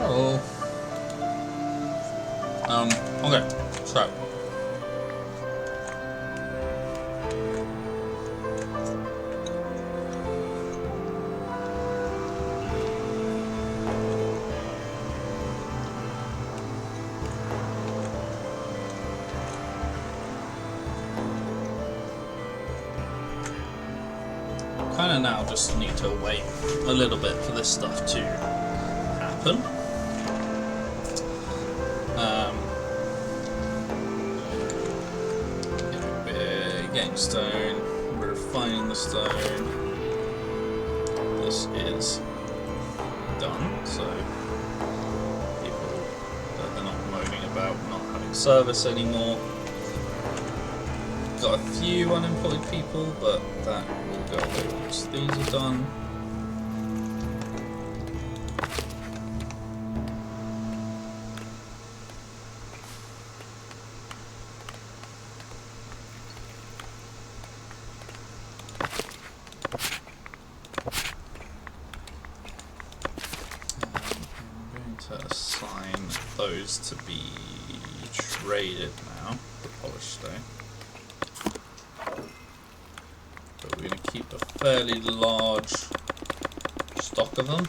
Oh. Okay, so. Kind of now just need to wait a little bit for this stuff to happen. We're getting stone, we're refining the stone. This is done, so people they're not moaning about not having service anymore. Got a few unemployed people, but that will go away once these are done. I'm going to assign those to be traded now, the polished stone. But we're going to keep a fairly large stock of them.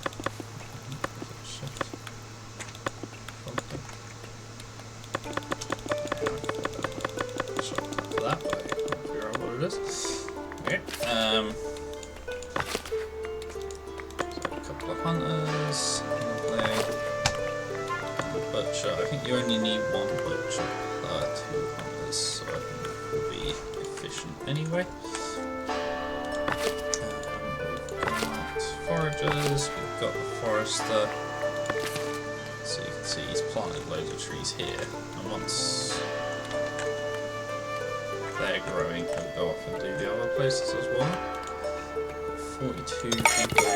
That way, figure out what it is. Okay. So a couple of hunters. Butcher. I think you only need one butcher, 2 hunters, so I think it will be efficient anyway. Foragers, we've got the forester, so you can see he's planted loads of trees here, and once they're growing he'll go off and do the other places as well. 42 people.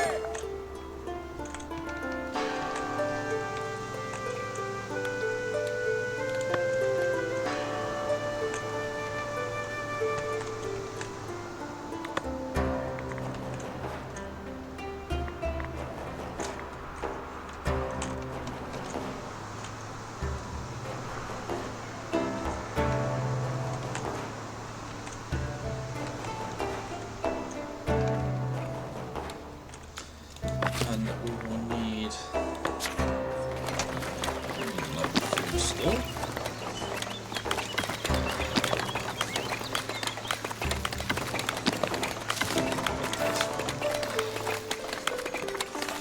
And we will need another food store.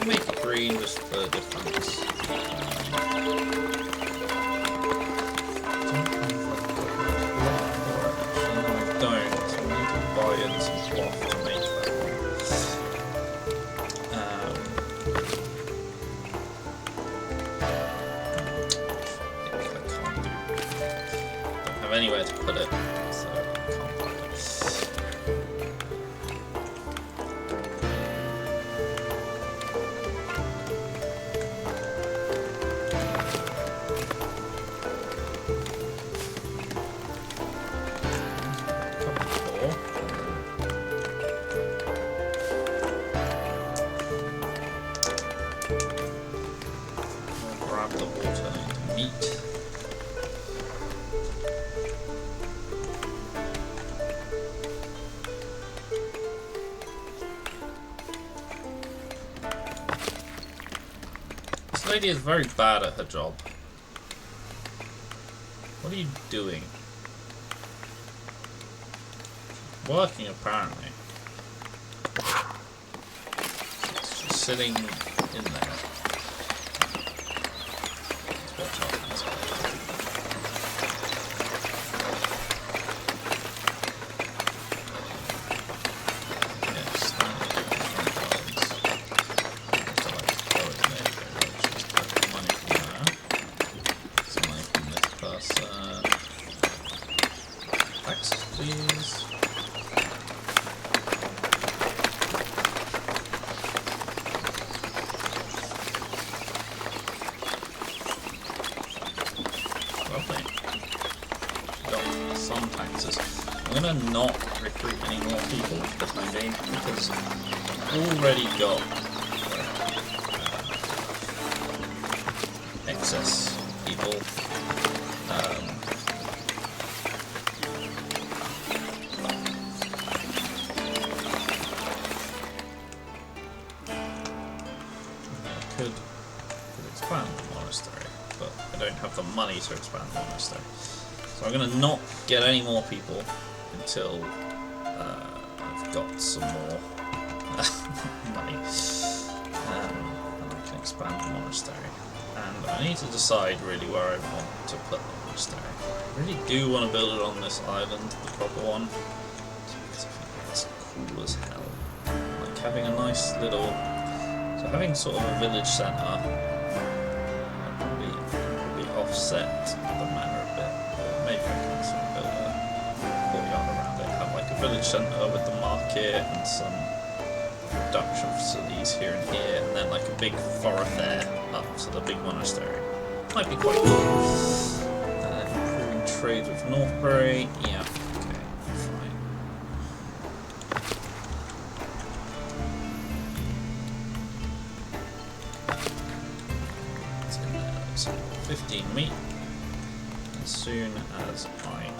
Make it green just for difference. I don't. I need to buy in some cloth to make that. Anywhere to put it, so I can't find it. Couple more. I'll grab the water into meat. This lady is very bad at her job. What are you doing? Working, apparently. She's sitting in there. Let's watch out for this guy. Some taxes. I'm gonna not recruit any more people to my game because I've already got access people. I could expand the monastery, but I don't have the money to expand the monastery. So I'm going to not get any more people until I've got some more money. And I can expand the monastery. And I need to decide really where I want to put the monastery. I really do want to build it on this island, the proper one, because I think that's cool as hell. Like having a nice little... So having sort of a village centre would probably offset the manor a bit. Or maybe I can sort of build a courtyard around it, have like a village centre with the market and some production facilities here and here, and then like a big thoroughfare up to the big monastery. Might be quite cool. Improving trade with Northbury, yeah, okay, fine. It's in there, so 15 meat as soon as I can.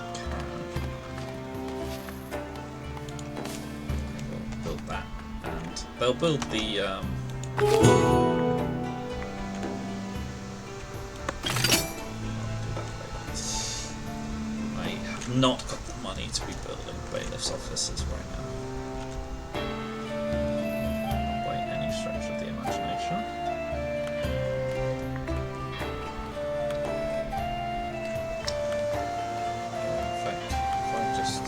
We'll build that. And they'll build the I have not got the money to be building bailiff's offices right now. Not by any stretch of the imagination. In fact, if I just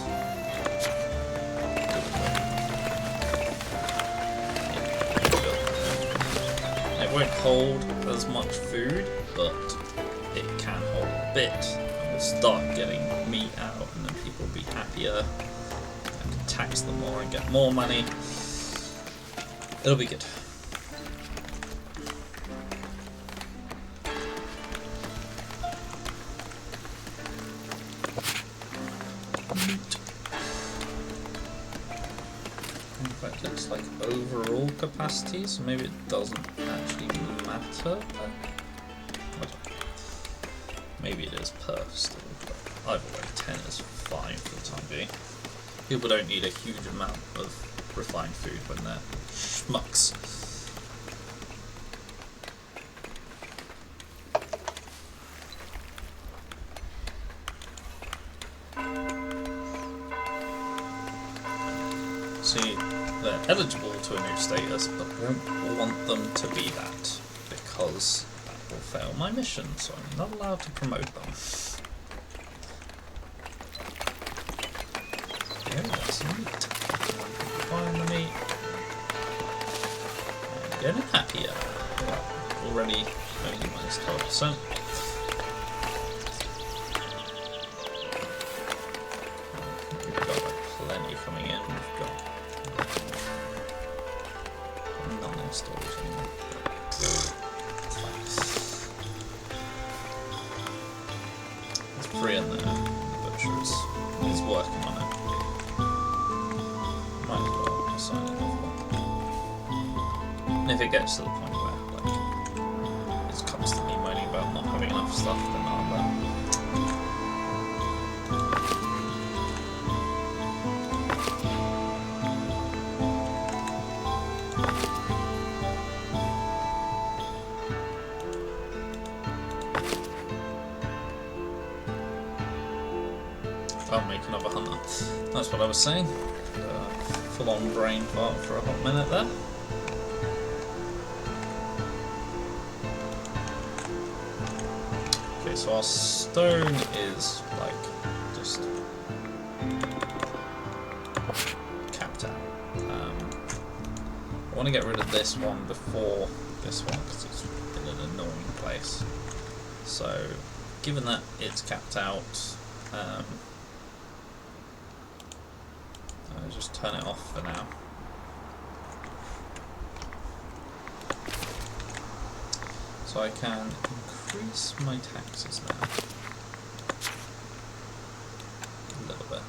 it won't hold as much food, but it can hold a bit, and we'll start getting meat out, and then people will be happier. I can tax them more and get more money. It'll be good. In fact, it's like overall capacity, so maybe it doesn't actually matter. Maybe it is per still, but either way, 10 is fine for the time being. People don't need a huge amount of refined food when they're schmucks. See, they're eligible to a new status, but won't want them to be that, because that will fail my mission, so I'm not allowed to promote them. Okay, that's some meat. Find the meat. And getting happier. Already only minus 12%. We've got like plenty coming in. We've got none in storage anymore. There's 3 in there. The butcher is working on it. Might as well assign another one. And if it gets to the point where like it's constantly moaning about not having enough stuff, then I'll I'll make another hunter. That's what I was saying. Full on brain fart for a hot minute there. Okay, so our stone is like just capped out. I want to get rid of this one before this one because it's in an annoying place. So, given that it's capped out, I'll just turn it off for now. So I can increase my taxes now. A little bit.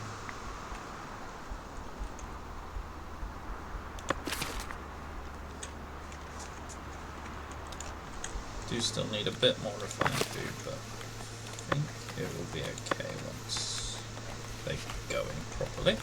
Do still need a bit more refined food, but I think it will be okay once they get going properly.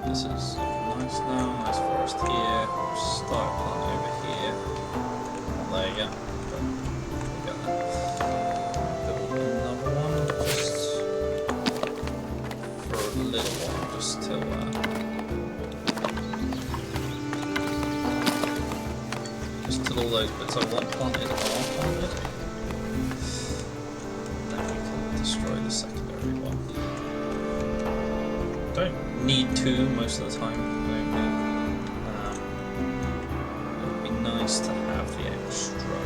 This is nice now, nice forest here. We'll start planting over here. Not there yet, but we'll get there. Build another one just for a little while, just till all those bits I want planted are planted. Then we can destroy the secondary one. Don't need to most of the time, I don't think. It would be nice to have the extra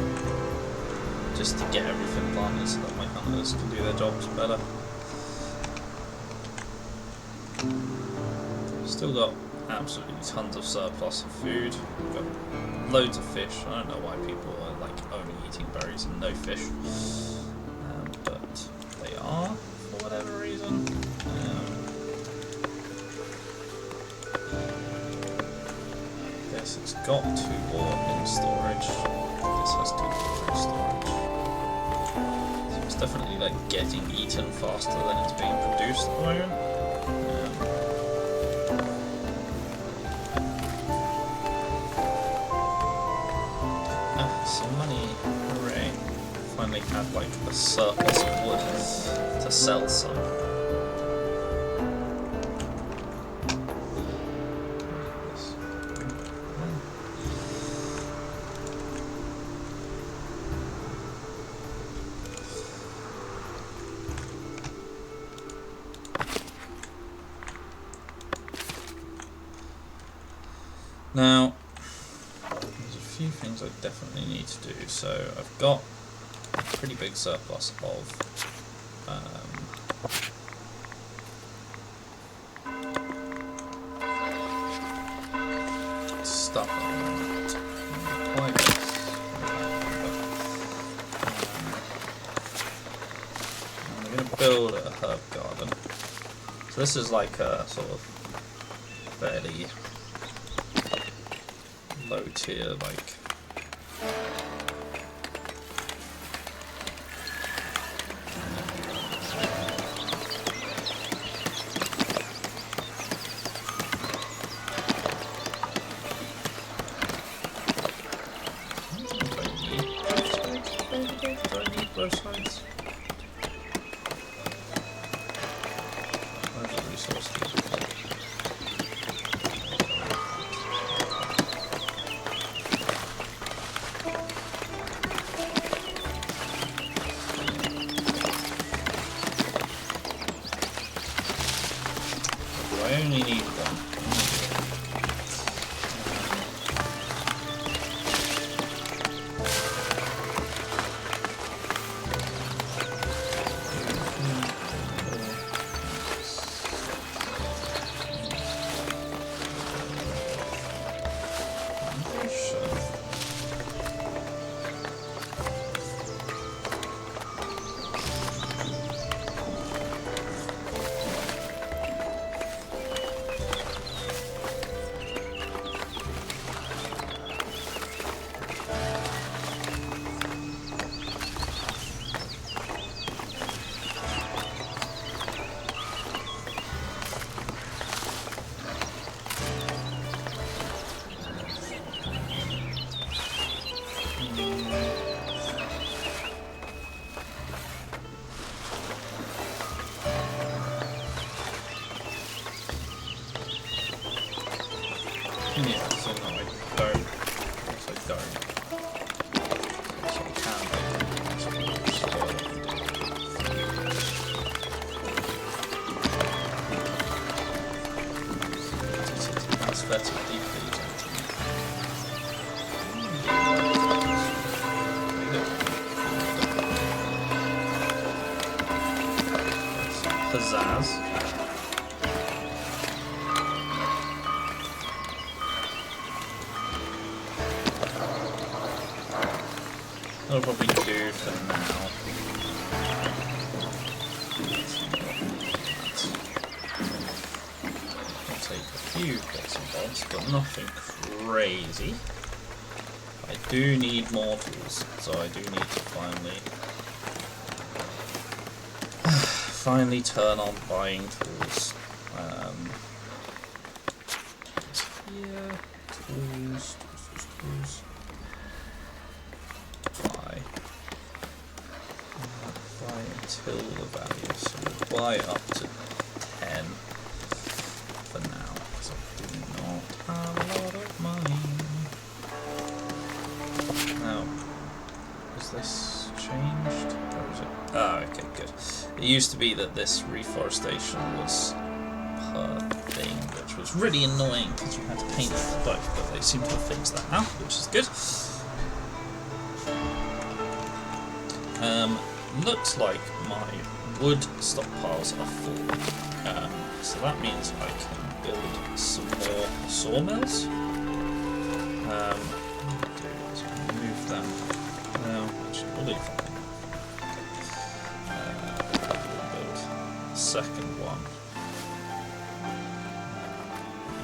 just to get everything planted so that my hunters can do their jobs better. Still got absolutely tons of surplus of food. We've got loads of fish. I don't know why people are like only eating berries and no fish, but they are for whatever reason. This has got 2 ore in storage. This has 2 ore in storage. So it's definitely like getting eaten faster than it's being produced at the moment. Some money, hooray! Finally had like a surplus of wood to sell some. Now, there's a few things I definitely need to do. So I've got a pretty big surplus of stuff at the moment. I'm going to build a herb garden. So this is like a sort of fairly low tier, like do I need both sides? Where's the resource? I only need one. Yeah, so no, I don't. Yes, I don't. So I can make it. That's aesthetically pleasing. pizzazz. That'll probably do for now. I'll take a few bits and bobs, but nothing crazy. I do need more tools, so I do need to finally turn on buying tools. Here, tools. Buy until the value, so we'll buy up to 10 for now, because I do not have a lot of money. Now, is this changed? Or is it? Oh, okay, good. It used to be that this reforestation was per thing, which was really annoying because you had to paint it both, but they seem to have fixed that now, which is good. Looks like my wood stockpiles are full, so that means I can build some more sawmills. What I'll do is remove them. No, actually, we'll leave them. We'll build a second one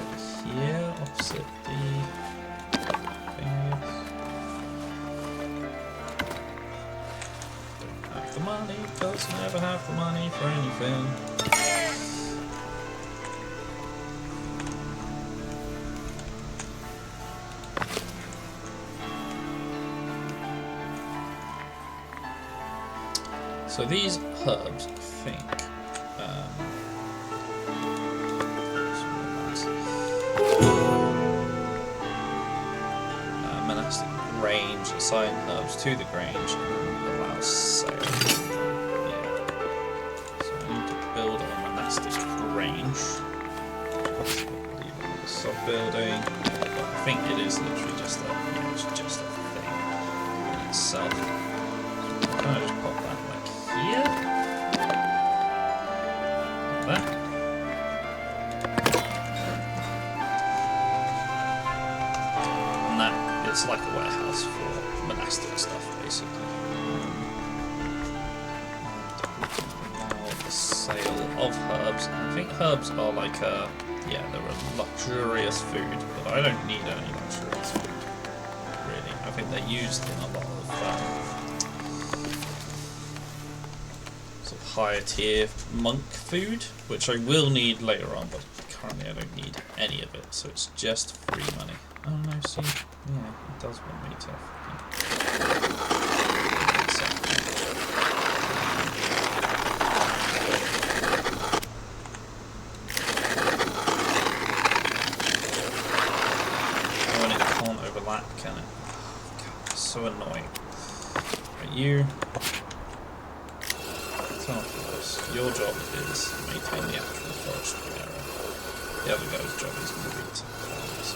over here, opposite the thing. The money, because never have the money for anything. So these herbs, I think, monastic range, assign herbs to the grange and allow sale. Yeah. So I need to build a monastic range. Leave it as a sub-building. But I think it is literally just a, it's just a thing in itself. Can I just pop that like here? Like that. It's like a warehouse for monastic stuff, basically. Now the sale of herbs. I think herbs are like a, yeah, they're a luxurious food, but I don't need any luxurious food, really. I think they're used in a lot of sort of higher tier monk food, which I will need later on, but currently I don't need any of it, so it's just free money. Oh no, see, yeah, it does want me to oh, and it can't overlap, can it? God, it's so annoying. Right, you turn off this. Your job is maintain the actual forestry area. The other guy's job is moving to farms.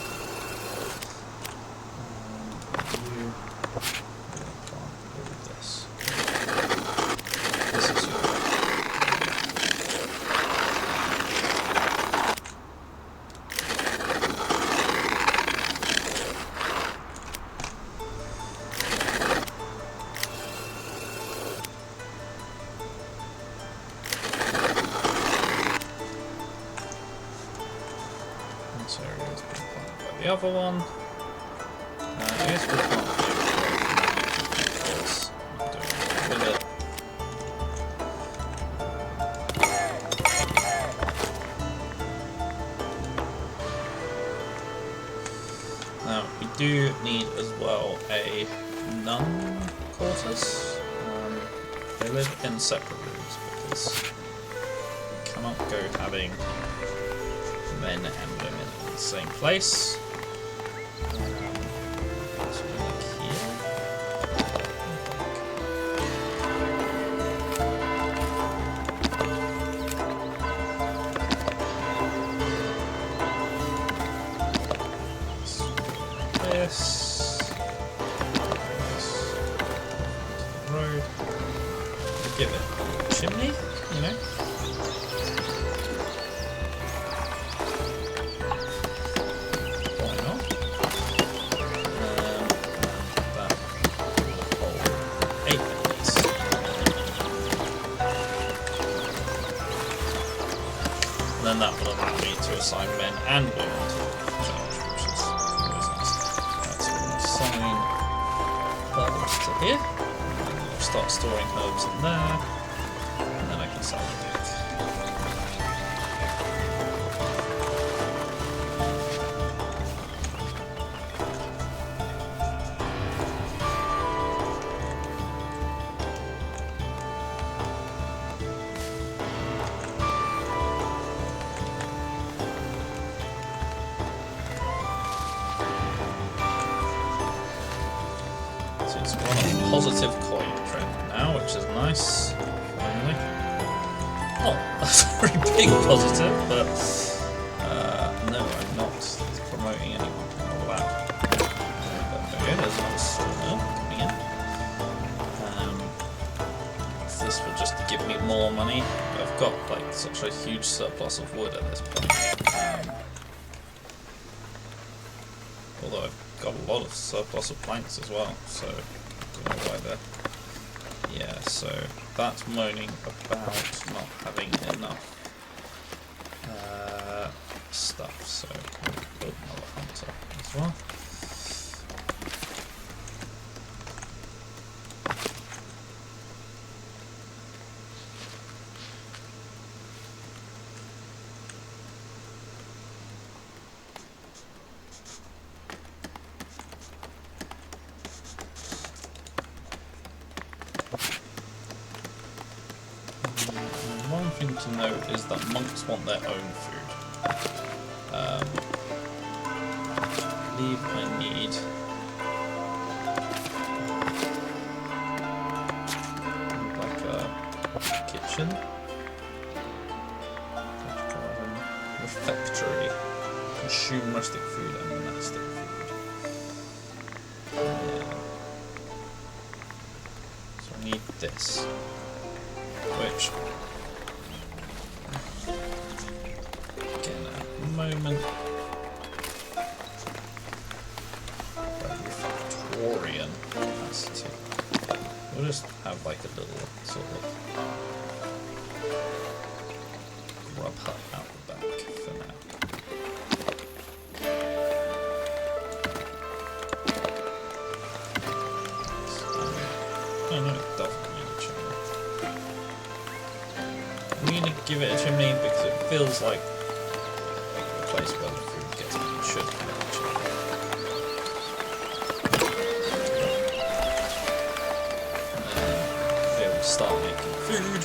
This area has been planted by the other one. I guess we can't do it with it. Now, we do need as well a nun quarters. They live in separate rooms because we cannot go having men and women in the same place. Road. Give it a chimney, you know. then that will allow me to assign men and women to charge, which is always nice. Right, so we'll assign herbs to here. We'll start storing herbs in there, and then I can sell them back. It's on a positive coin trend now, which is nice, finally. Oh, that's a very big positive, but no, I'm not promoting anyone. Oh, wow. But okay, there's another sauna coming in. If this will just give me more money. I've got like such a huge surplus of wood at this point. Although I've got a lot of surplus of planks as well, so I don't know why they're... Yeah, so that's moaning about not having enough stuff, so I'll build another hunter as well. One thing to note is that monks want their own food. I believe I need like a kitchen, refectory, consume rustic food and monastic food. Yeah. So I need this, which moment. Refectorian capacity. We'll just have like a little sort of grub hut out the back for now. Oh no, it doesn't need a chimney. I'm going to give it a chimney because it feels like place where the food gets made should have a chimney. And then they will start making food.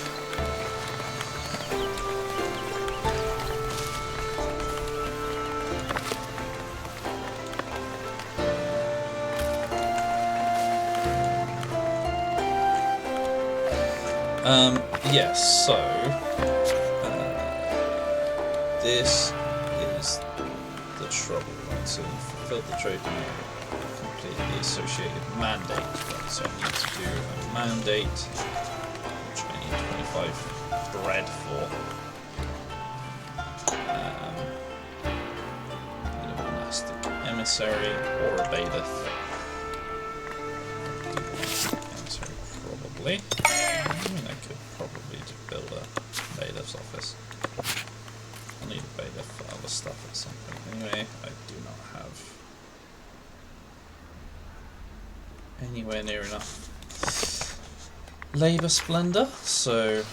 Yes, so this is the trouble, right? So you fulfilled the trade and completed the associated mandate, right? So I need to do a mandate, which I need 25 bread for. A monastic emissary or a bailiff. Emissary probably. I mean, I could probably just build a bailiff's office. I'll need a bailiff for other stuff at some point. Anyway, I do not have anywhere near enough labour splendour, so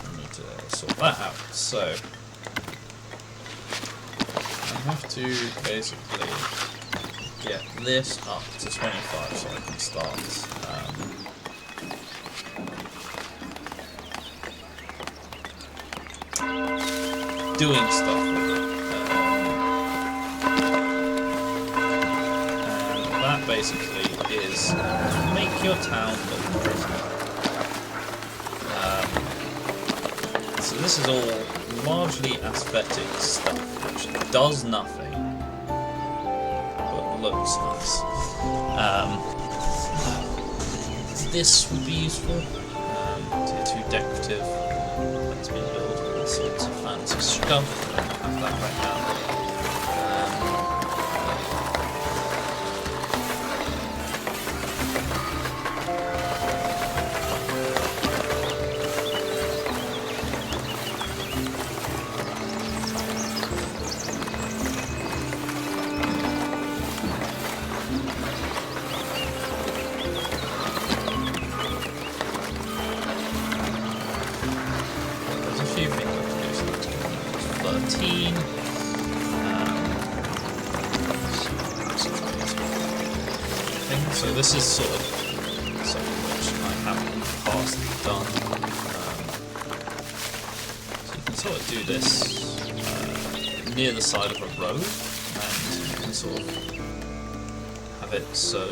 I need to sort that out. So I have to basically get this up to 25 so I can start doing stuff with it. And that basically is make your town look pretty. So this is all largely aesthetic stuff, which does nothing, but looks nice. This would be useful. Tier 2 decorative lets me build all sorts of fancy stuff. I don't have that right now. 17. So this is sort of something which I have in the past done. So you can sort of do this near the side of a road, and you can sort of have it so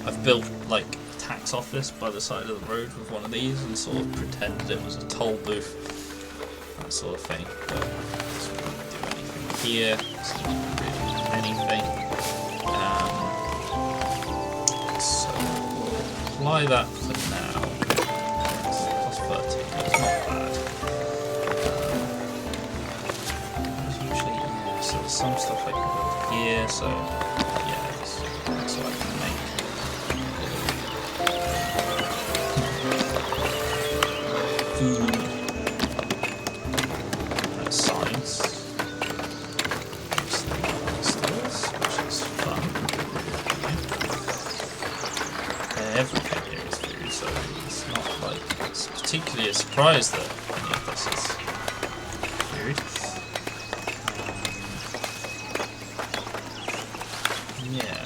I've built like a tax office by the side of the road with one of these and sort of pretended it was a toll booth, that sort of thing. But it's not going to do anything here, it's not going to really do anything. So we'll apply that for now. It's plus 13, it's not bad. Usually, yeah, so there's some stuff I can build here, so yeah, that's what I can make. Food. Signs. Which is fun. Everything here is food, so it's not like it's particularly a surprise that any of this is food. Yeah,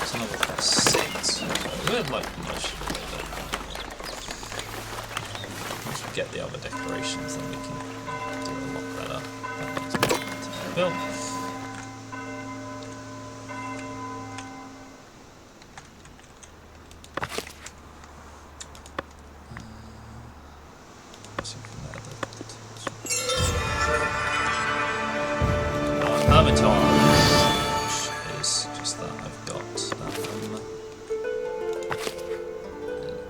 it's another plus 6. So we're like much of it. Once we get the other decorations, then we can do a lot better. That needs more to build.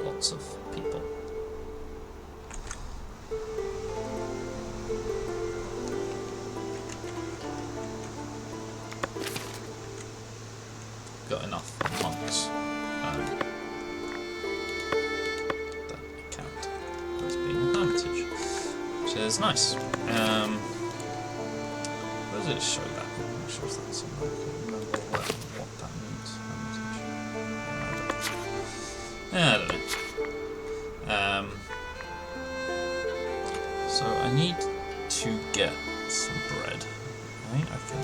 Lots of people. Got enough monks that count as being an advantage, which is nice. Where does it show that? I'm not sure if that's somewhere. I can't remember what that means. I don't know. So I need to get some bread. Right? I can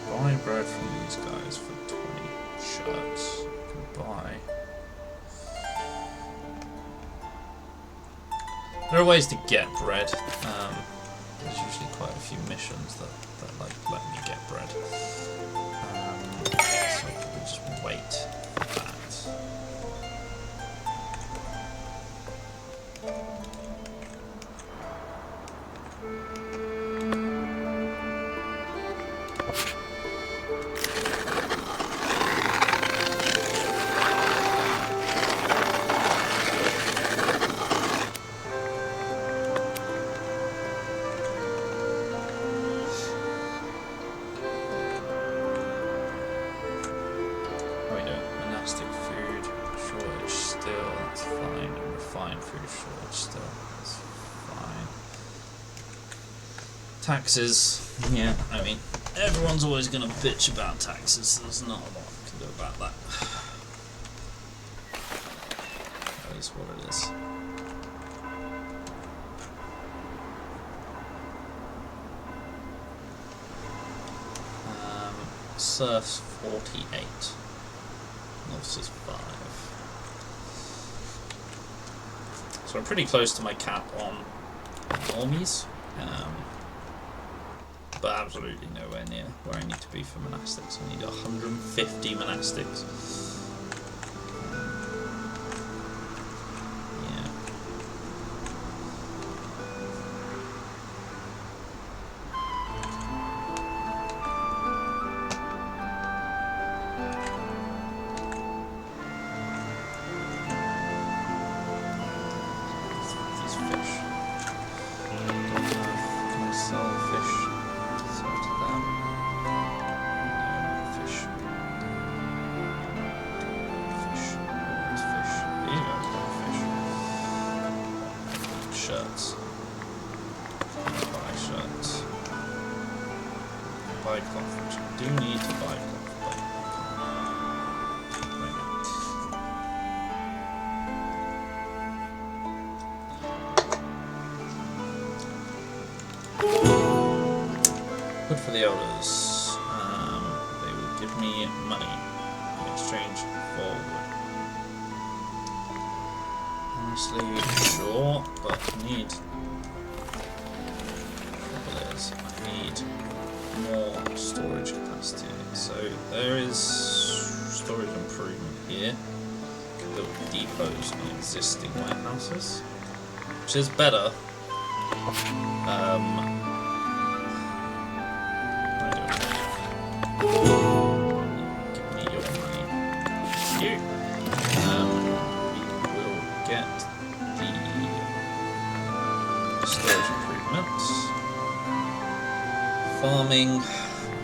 buy bread from these guys for 20 shirts. I can buy. There are ways to get bread. There's usually quite a few missions that like let me get bread. So we'll just wait for that. Food shortage still, that's fine. And refined food shortage still, that's fine. Taxes, yeah, I mean, everyone's always going to bitch about taxes, so there's not a lot I can do about that. That is what it is. Serfs 48. Norths is 5. So I'm pretty close to my cap on normies, but absolutely nowhere near where I need to be for monastics. I need 150 monastics. buy cloth, which I do need to buy cloth, but good for the elders. They will give me money in exchange for wood. Honestly, sure, but I need. I need more storage capacity. So there is storage improvement here. You can build depots on existing warehouses, which is better. Give me your money. You. We will get the storage improvements. Farming. I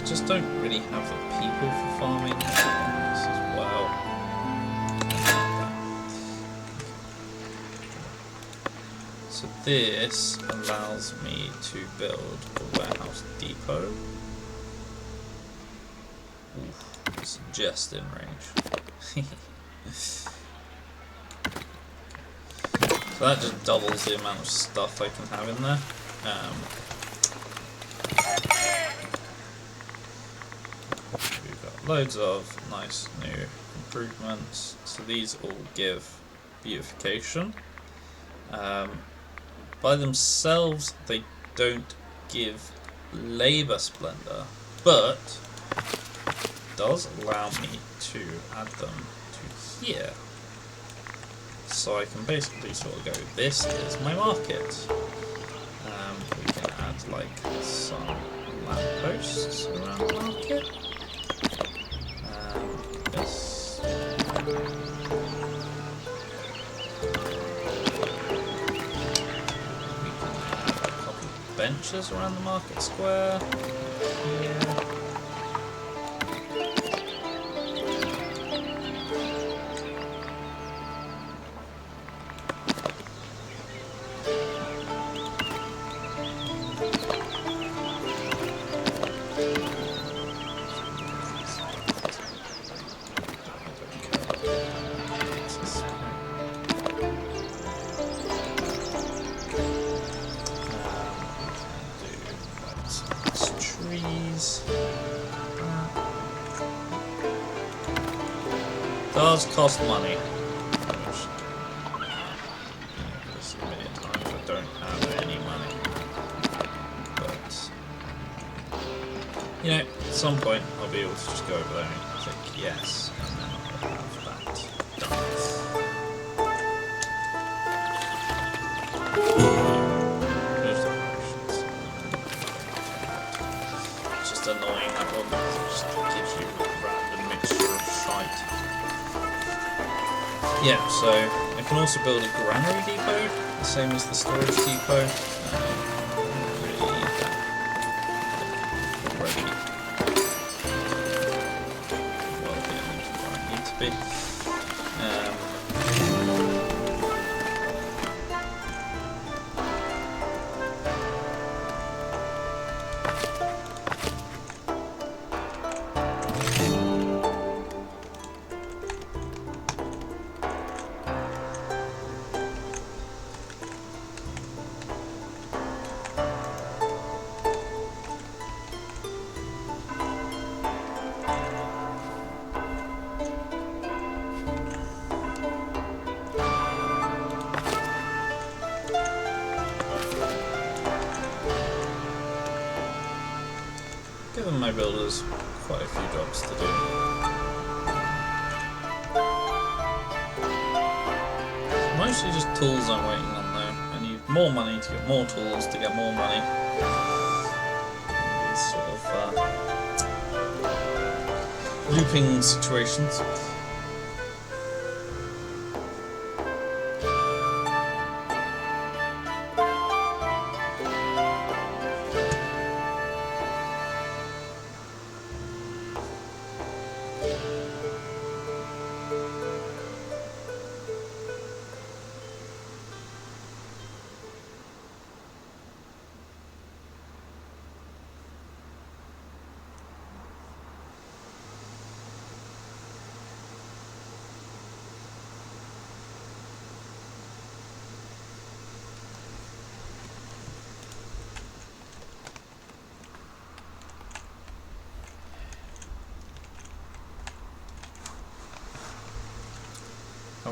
just don't really have the people for farming as well. So this allows me to build a warehouse depot. Oof, it's just in range. So that just doubles the amount of stuff I can have in there. We've got loads of nice new improvements. So these all give beautification. By themselves, they don't give labour splendor, but it does allow me to add them to here. So I can basically sort of go, this is my market. We can add like some lampposts around the market. This. We can add a couple of benches around the market square. Here. Does cost money, which there's a million times I don't have any money, but you know, at some point I'll be able to just go over there and click yes, and then I'll have that done. There's the operations. It's just annoying that one because it just gives you a random mixture of shite. Yeah, so I can also build a granary depot, the same as the storage depot. Really need that already. Well, yeah, where I need to be. Given my builders quite a few jobs to do. Mostly just tools I'm waiting on though. I need more money to get more tools to get more money. These sort of looping situations.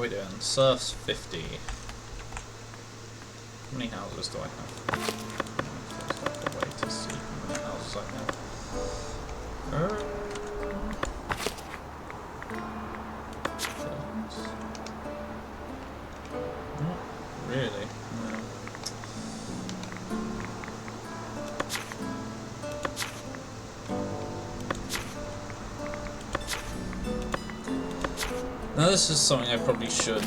we doing? Surf's 50. How many houses do I have? First I have to wait to see how many houses I have. Not really. No. Now this is something I probably should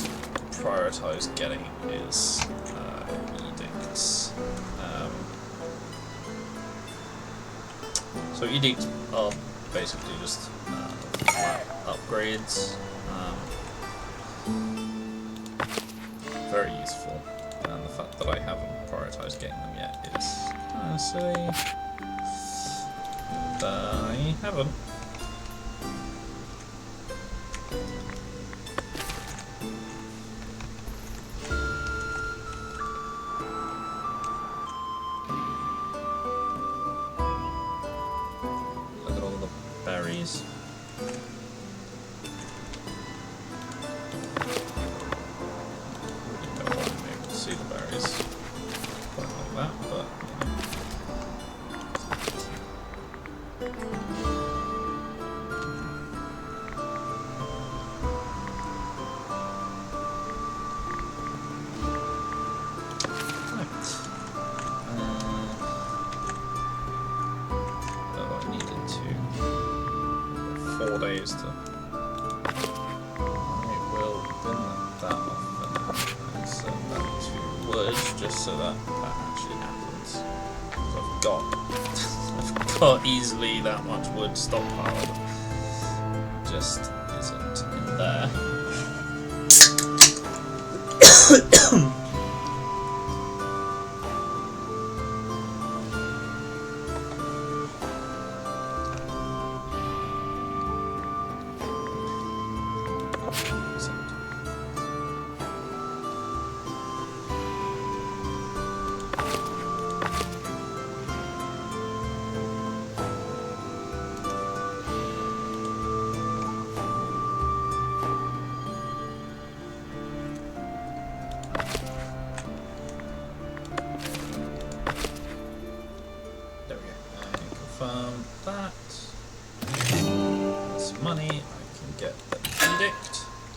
prioritize getting, is edicts. So edicts are basically just upgrades. Very useful, and the fact that I haven't prioritized getting them yet is kind of silly. But I haven't. Look at all the berries. See the berries quite like that, but I needed 4 days to. I will bin that off and set that to wood, just so that actually happens. Because I've got easily that much wood stockpiled. Just isn't in there. Confirm that. That's money. I can get the edict.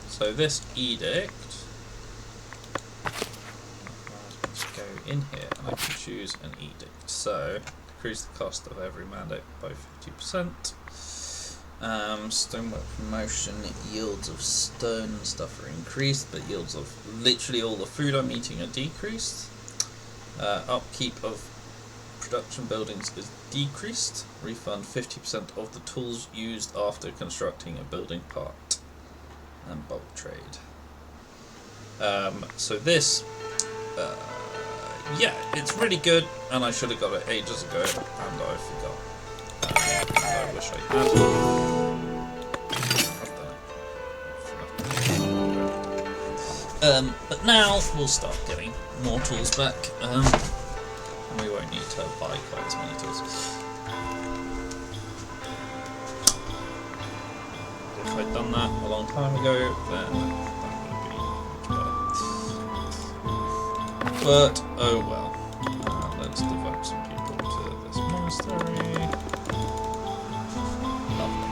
So this edict, let's go in here and I can choose an edict. So decrease the cost of every mandate by 50%. Stonework promotion, yields of stone and stuff are increased, but yields of literally all the food I'm eating are decreased. Upkeep of production buildings is decreased. Refund 50% of the tools used after constructing a building part. And bulk trade. So this, yeah, it's really good, and I should have got it ages ago, and I forgot. I wish I had. I've done it. But now we'll start getting more tools back. We won't need to buy quite as many tools. If I'd done that a long time ago, then that would be much better. But, oh well. Let's devote some people to this monastery. Lovely.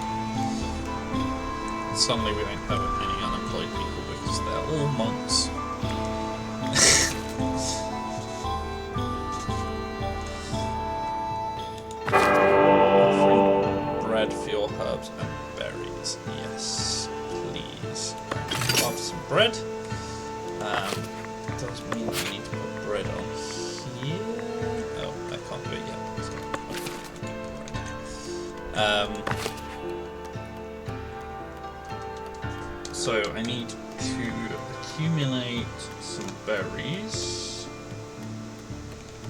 Suddenly we don't have any unemployed people because they're all monks. For your herbs and berries, yes, please. Love some bread. Does mean we need to put bread on here. Oh, I can't do it yet. So I need to accumulate some berries.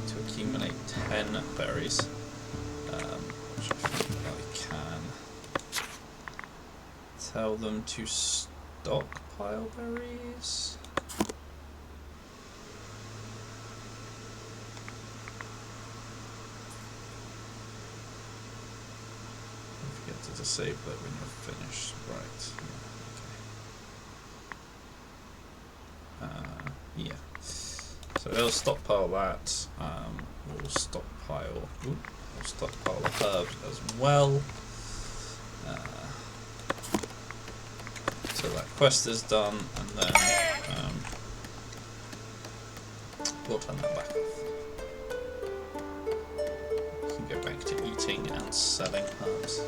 To accumulate 10 berries. Which I think I can tell them to stockpile berries. Don't forget to disable it when you're finished. Right. Yeah. So they'll stockpile that. We'll stockpile the herbs as well. Until that quest is done, and then we'll turn that back off. We can go back to eating and selling herbs.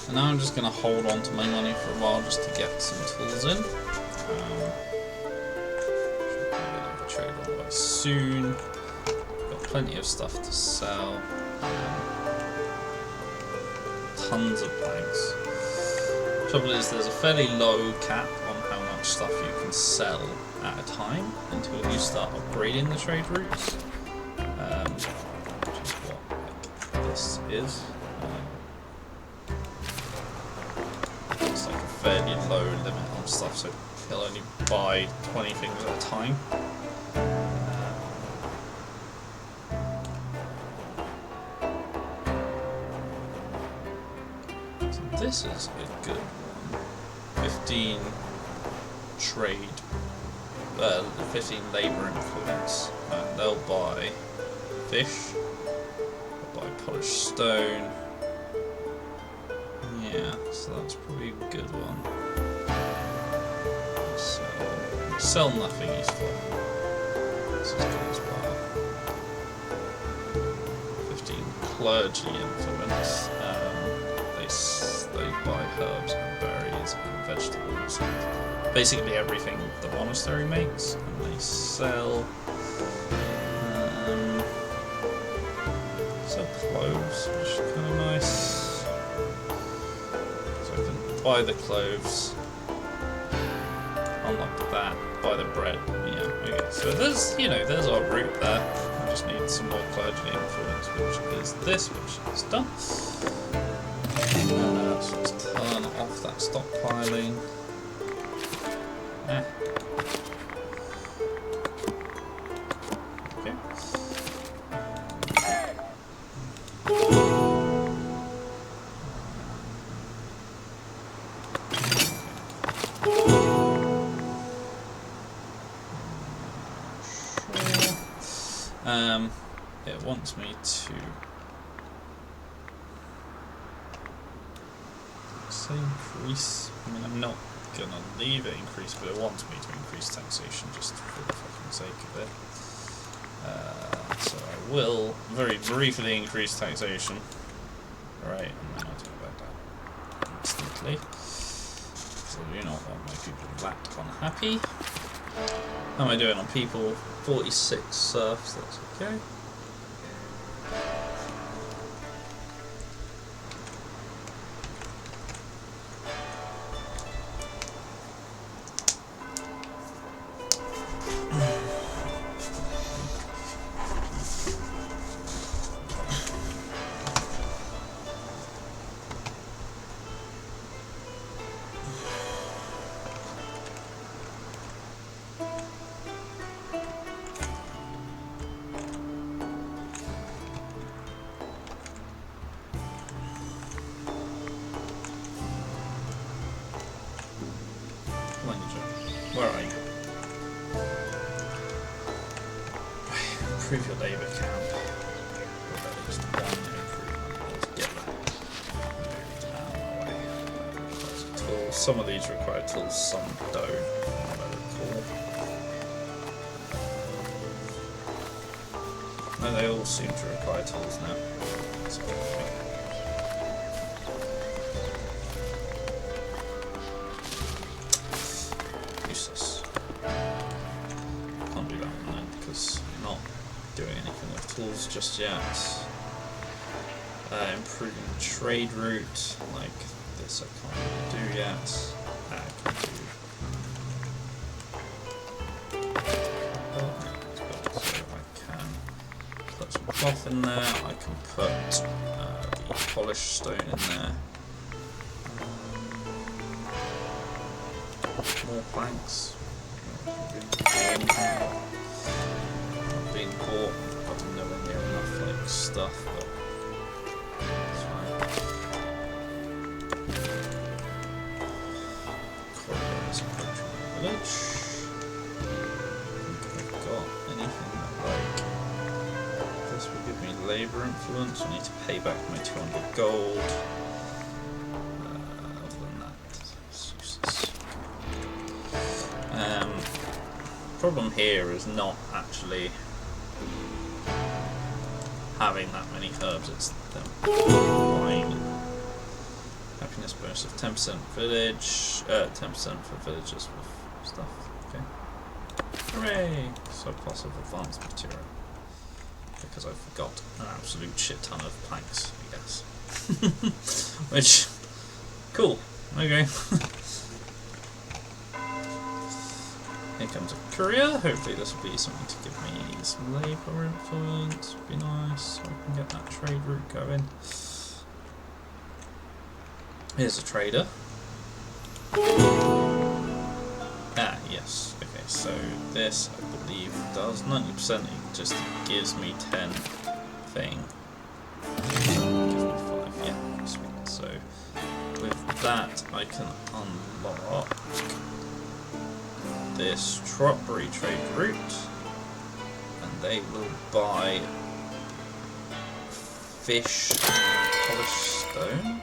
And now I'm just going to hold on to my money for a while just to get some tools in. Should be able to trade all the way soon. Got plenty of stuff to sell. Tons of planks. Trouble is, there's a fairly low cap on how much stuff you can sell at a time until you start upgrading the trade routes, which is what this is. It's like a fairly low limit on stuff, so he'll only buy 20 things at a time. So this is a good one. 15 trade, 15 labour influence. They'll buy fish, they'll buy polished stone. Yeah, so that's probably a good one. So, sell nothing useful. This is good as well. 15 clergy influence. They buy herbs and berries and vegetables. Basically everything the monastery makes, and they sell. Sell cloves, which is kind of nice. Buy the cloves, unlock that, buy the bread. Yeah, okay. So there's our route there. I just need some more clergy influence, which is this, which is done. So let's turn off that stockpiling. Okay. It wants me to increase. I mean, I'm not gonna leave it increase, but it wants me to increase taxation just for the fucking sake of it. So I will very briefly increase taxation. Right, and then I'll talk about that instantly. So I do not want my people that unhappy. How am I doing on people? 46 serfs, that's okay. Where are you? Improve your labour count. With at least one improvement. Let's get that moved out of my way. Tools. Some of these require tools, some don't. Very cool. No, they all seem to require tools now. That's a good thing. Can't do that one then because I'm not doing anything with tools just yet. Improving the trade route, like this I can't really do yet. I can do. So I can put some cloth in there, I can put the polished stone in there. More planks. Not being bought, but nowhere near enough like stuff, but it's fine. Corridors approaching the village. I've got anything that like this will give me labour influence. I need to pay back my 200 gold. Other than that, it's useless. Problem here is not actually having that many herbs, it's them buying it. Happiness bonus of 10% village, 10% for villagers with stuff. Okay. Hooray! Surplus of advanced material. Because I forgot an absolute shit ton of planks, I guess. Which, cool. Okay. Here comes a courier. Hopefully this will be something to give me some labour influence. Be nice, so I can get that trade route going. Here's a trader. Ah, yes. Okay, so this, I believe, does 90%. It just gives me 10 thing. Gives me 5, yeah, sweet. So with that, I can unlock this Trotbury trade route, and they will buy fish and polished stone.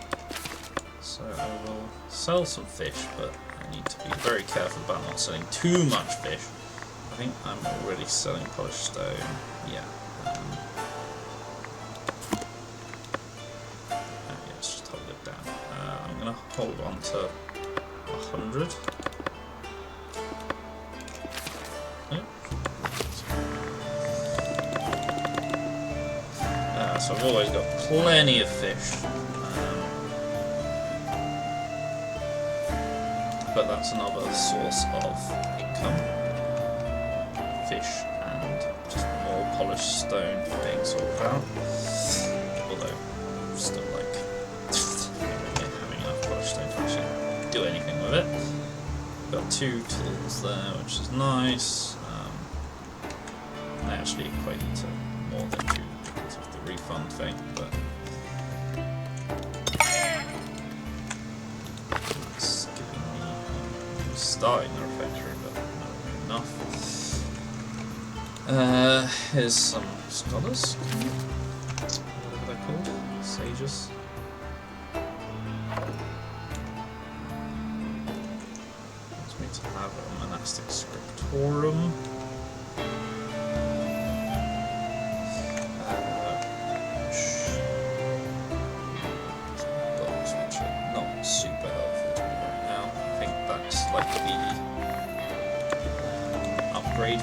So I will sell some fish, but I need to be very careful about not selling too much fish. I think I'm already selling polished stone. Yeah. Yeah, let's just hold it down. I'm gonna hold on to 100. So I've always got plenty of fish, but that's another source of income. Fish and just more polished stone being sold out. Although I'm still like having enough polished stone to actually do anything with it. Got 2 tools there, which is nice. I actually equate it to more than 2 because of the refund thing, but it's giving me starting the refectory, but not enough. Here's some scholars, whatever they're called, sages. Wants me to have a monastic scriptorum.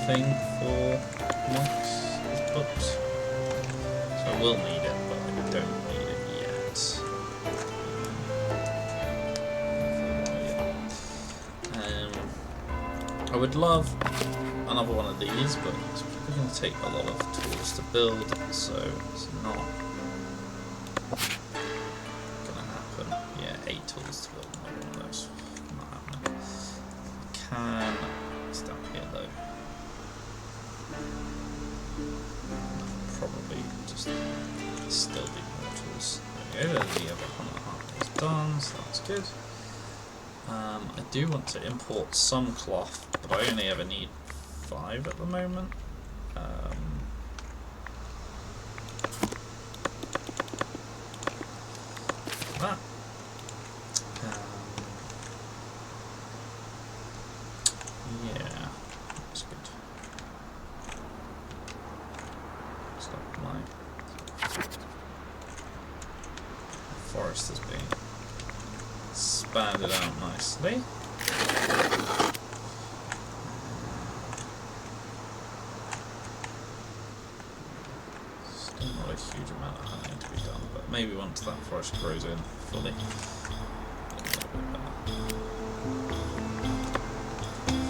Thing for monks, these books. So I will need it, but I don't need it yet. I would love another one of these, but it's probably going to take a lot of tools to build, so it's not going to happen. Yeah, 8 tools to build another one of those. Not happening. I can. It's down here though. Probably just still be more tools. There we go, the other 1.5 is done, so that's good. I do want to import some cloth, but I only ever need 5 at the moment. That. Yeah, that's good. Forest is being expanded out nicely. Still not a huge amount of hunting to be done, but maybe once that forest grows in fully, a little bit better.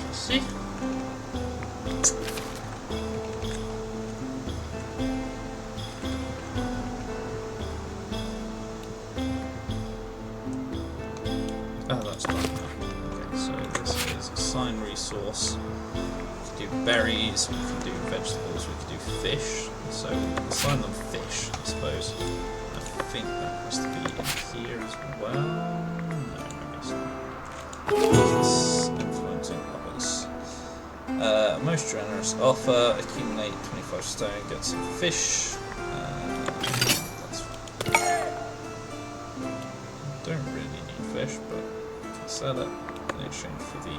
Shall see. Oh, that's done now. Okay, so this is source. We can do berries, we can do vegetables, we can do fish. So we'll assign them fish, I suppose. I think that has to be in here as well. No, I guess not. This influencing others. Most generous offer, accumulate 25 stone, get some fish. Don't really need fish, but I can sell it in exchange for the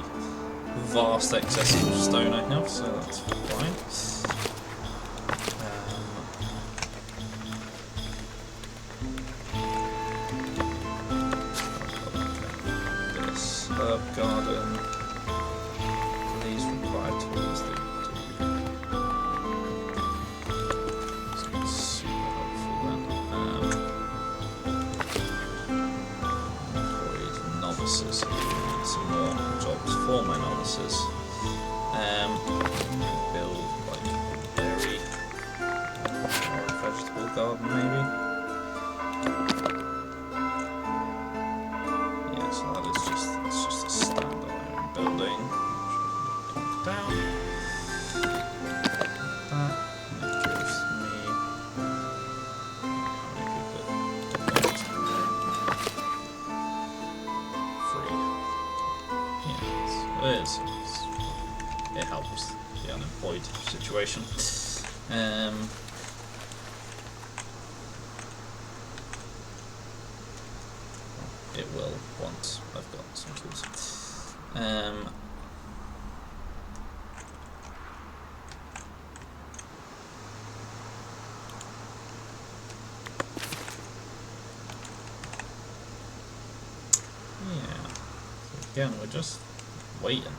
vast excess of stone I have, so that's fine. This herb garden. These require tools that it's super helpful then. Employed novices. Need some more jobs for my novices. Build like a berry or a vegetable garden maybe. Yeah, so that is just a standalone building. Down. That gives me how many people? Free. Yeah, it helps the unemployed situation. It will once I've got some tools. Again, we're just waiting.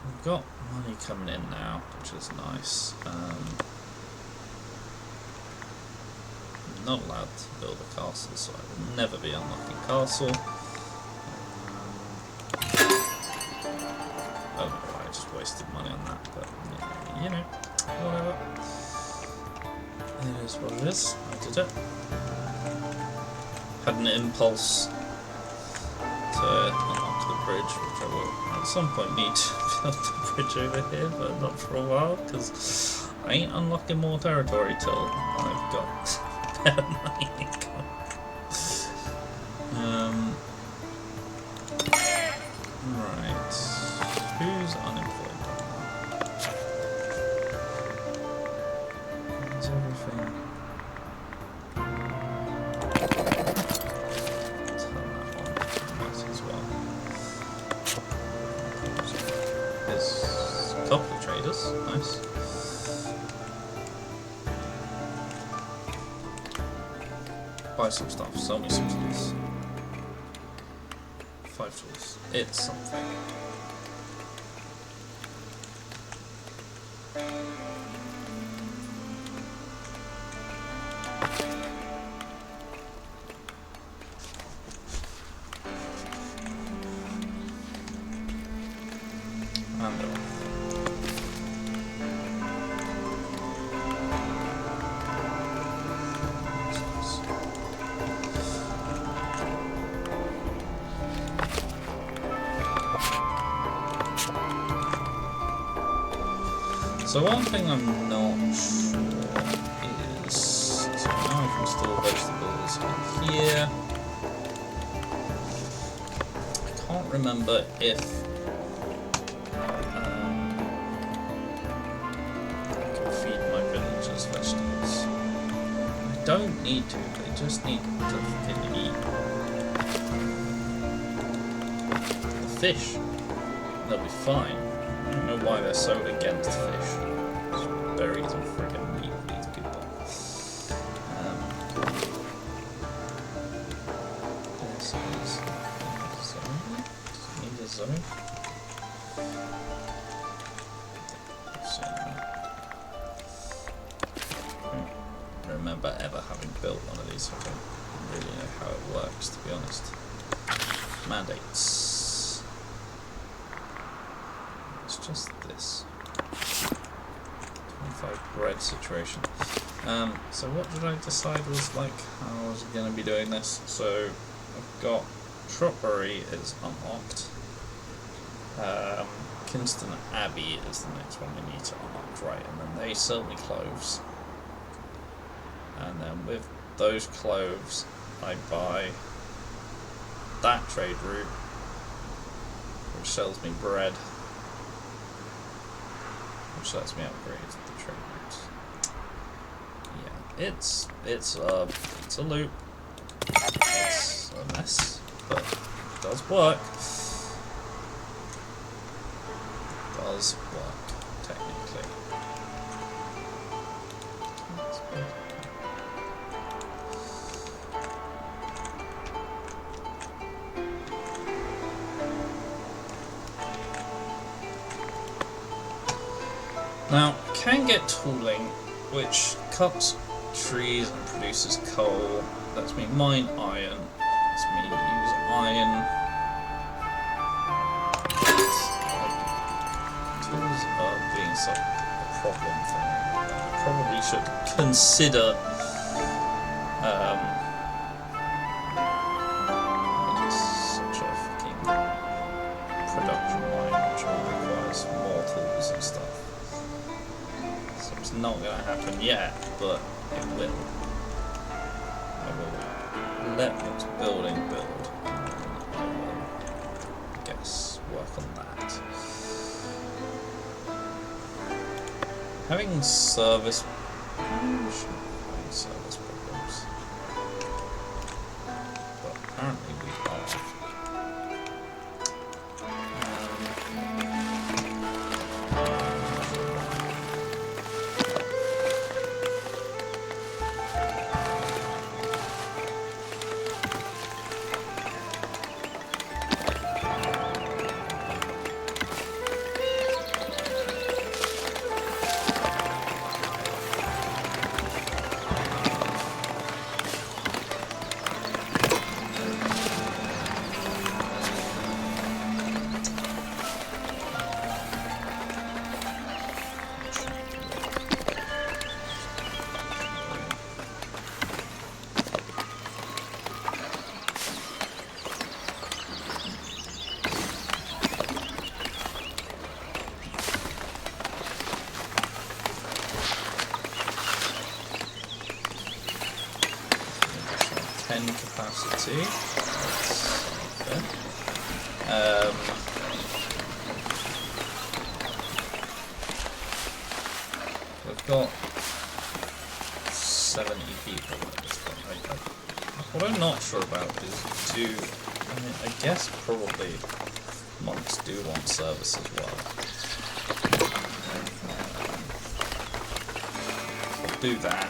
We've got money coming in now, which is nice. I'm not allowed to build a castle, so I will never be unlocking castle. Oh no, I just wasted money on that, but you know, whatever. It is what it is. I did it. Had an impulse to unlock the bridge, which I will at some point need to build the bridge over here, but not for a while, because I ain't unlocking more territory till I've got better money income. Right. Who's unemployed now? Is everything... Couple of traders, nice. Buy some stuff, sell me some tools. 5 tools, it's something. And so one thing I'm not sure is, so now I can store vegetables in here. I can't remember if I can feed my villagers vegetables. I don't need to, they just need to eat the fish. They'll be fine. I don't know why they're so against fish. Berries are friggin' meat, these people. This is a zone. Does it need a zone? I don't remember ever having built one of these, so I don't really know how it works, to be honest. Mandates. It's just this. 25 bread situation. So what did I decide was like how I was going to be doing this? So I've got Shropbury is unlocked. Kinston Abbey is the next one we need to unlock, right, and then they sell me cloves. And then with those cloves, I buy that trade route, which sells me bread, which lets me upgrade the trade routes. Yeah, it's a loop. It's a mess, but it does work. It does work, technically. Now, can get tooling, which cuts trees and produces coal. Lets me mine iron. Lets me use iron. Tools are being such a problem for me. I probably should consider it's such a fucking production line which requires more tools and stuff. So it's not going to happen yet, but it will. I will let what's building build, and then I will, I guess, work on that. Having service problems, but apparently we are. Capacity. We've got 70 people at this point. What I'm not sure about is I guess probably monks do want service as well. I'll do that.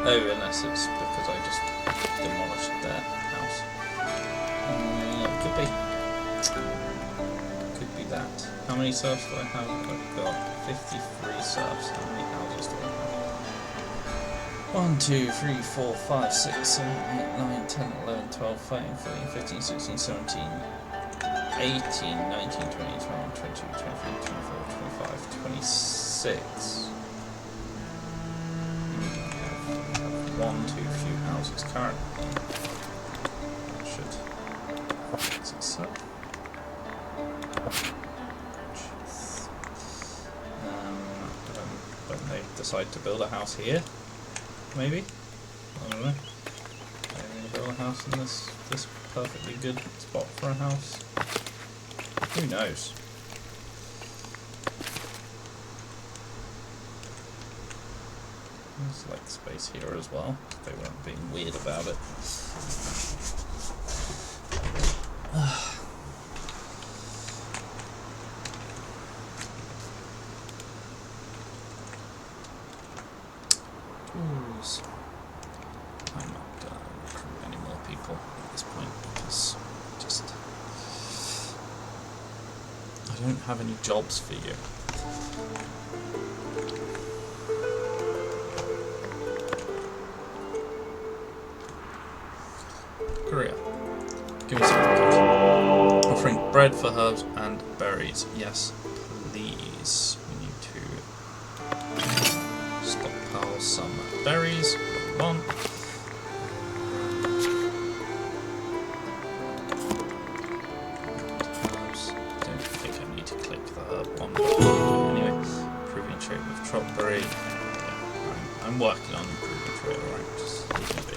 Oh, unless it's because I just demolished their house. Could be that. How many serfs do I have? I've got 53 serfs. How many houses do I have? 1, 2, 3, 4, 5, 6, 7, 8, 9, 10, 11, 12, 13, 14, 15, 16, 17, 18, 19, 20, 21, 22, 23, 24, 25, 26. One too few houses currently. That should fix itself. Don't they decide to build a house here? Maybe? I don't know. They're going to build a house in this perfectly good spot for a house? Who knows? There's like space here as well. They weren't being weird about it. I'm not going to recruit any more people at this point because I don't have any jobs for you. Korea. Give me something good. Offering bread for herbs and berries. Yes, please. We need to stockpile some berries. One. Herbs. Don't think I need to click the herb one. Anyway, improving trade with strawberry. Yeah, I'm working on improving trade, alright? Just leave it be.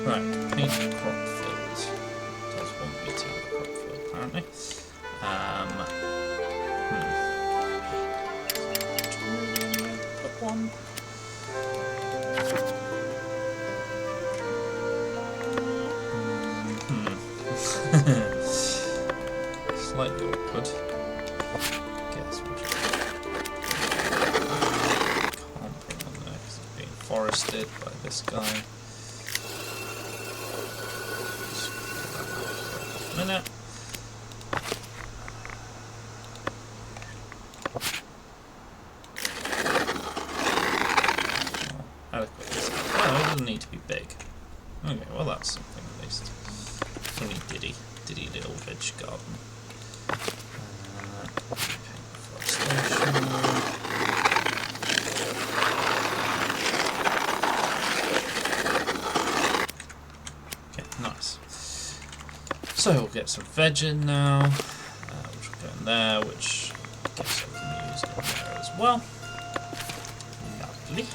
Right, paint crop field. Does want me to have a crop field apparently. Put one. Slightly awkward. Guess we'll just can't put it on there because it's being forested by this guy. Minute. Adequate. Oh, it doesn't need to be big. Okay, well that's something at least. Only diddy little veg garden. Okay, nice. So we'll get some veg in now, which will go in there, which I guess I can use in there as well. Lovely.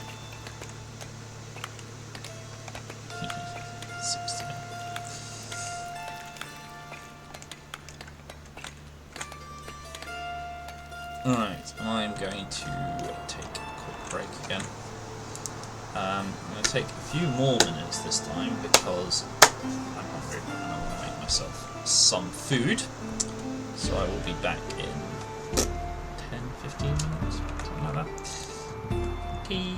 16. Alright, I'm going to take a quick break again. I'm going to take a few more minutes this time because I'm hungry and I want to make myself some food. So I will be back in 10-15 minutes, something like that. Okay.